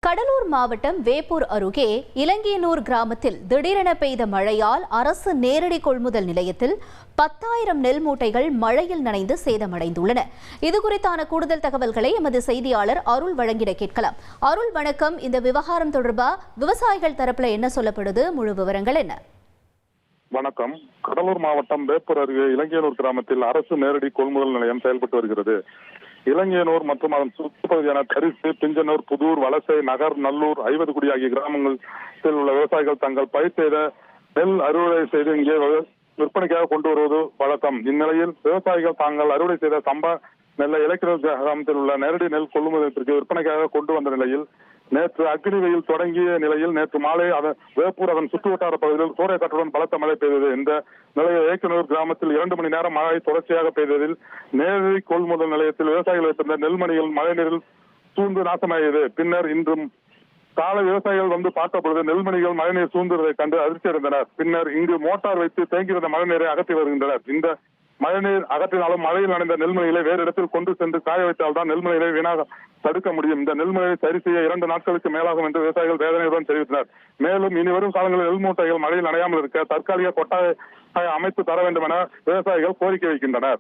கடலூர் மாவட்டம் வேப்பூர் அருகே இலங்கையனூர் கிராமத்தில் திடீரென பெய்த மழையால் அரசு நேரடி கொள்முதல் நிலையத்தில் 10,000 நெல் மூட்டைகள் மழையில் நனைந்து சேதமடைந்துள்ளன. இதுகுறித்தான கூடுதல் தகவல்களை எமது செய்தியாளர் அருள் வழங்கிட கேட்கலாம். அருள், வணக்கம். இந்த விவகாரம் தொடர்பா விவசாயிகள் தரப்புல என்ன சொல்லப்படுது? முழு விவரங்கள் என்ன? வணக்கம். கடலூர் மாவட்டம் வேப்பூர் அருகே இலங்கையனூர் கிராமத்தில் அரசு நேரடி கொள்முதல் நிலையம் செயல்பட்டு வருகிறது. இலங்கையனூர் மற்றும் அதன் சுற்றுப்பகுதியான தரிசு, பிஞ்சனூர், புதூர், வலசை, நகர், நல்லூர், ஐவதுகுடி ஆகிய கிராமங்களில் உள்ள விவசாயிகள் தங்கள் பயிர் செய்த நெல் அறுவடை செய்து இங்கே விற்பனைக்காக கொண்டு வருவது வழக்கம். இந்நிலையில் விவசாயிகள் தாங்கள் அறுவடை செய்த சம்பா நெல்லை இலங்கையனூர் கிராமத்தில் உள்ள நேரடி நெல் கொள்முதலத்திற்கு விற்பனைக்காக கொண்டு வந்த நிலையில் நேற்று அக்னி வெயில் தொடங்கிய நிலையில் நேற்று மாலை வேப்பூர் அதன் சுற்றுவட்டார பகுதியில் சூறைக்காற்றுடன் பலத்த மழை பெய்தது. இந்த நிலையில் இலங்கையனூர் கிராமத்தில் 2 மணி நேரம் மழை தொடர்ச்சியாக பெய்ததில் நேரடி கொள்முதல் நிலையத்தில் விவசாயிகள் வைத்திருந்த நெல்மணிகள் மழைநீரில் சூழ்ந்து நாசமாகியது. பின்னர் இன்றும் காலை விவசாயிகள் வந்து பார்த்தபொழுது நெல்மணிகள் மழைநீர் சூழ்ந்ததை கண்டு அதிர்ச்சி அடைந்தனர். பின்னர் இங்கு மோட்டார் வைத்து தேங்கியிருந்த மழைநீரை அகற்றி வருகின்றனர். இந்த மழைநீர் அகற்றினாலும் மழையில் நனைந்த நெல்மணிகளை வேறு இடத்தில் கொண்டு சென்று காய வைத்தால் தான் நெல்மணிகளை வீணாக தடுக்க முடியும். இந்த நெல்மணியை சரி செய்ய 2 நாட்களுக்கு மேலாகும் என்று விவசாயிகள் வேதனையுடன் தெரிவித்தனர். மேலும் இனி வரும் காலங்களில் நெல் மூட்டைகள் மழையில் நனையாமல் இருக்க தற்காலிக கொட்டாயை அமைத்து தர வேண்டும் என விவசாயிகள் கோரிக்கை வைக்கின்றனர்.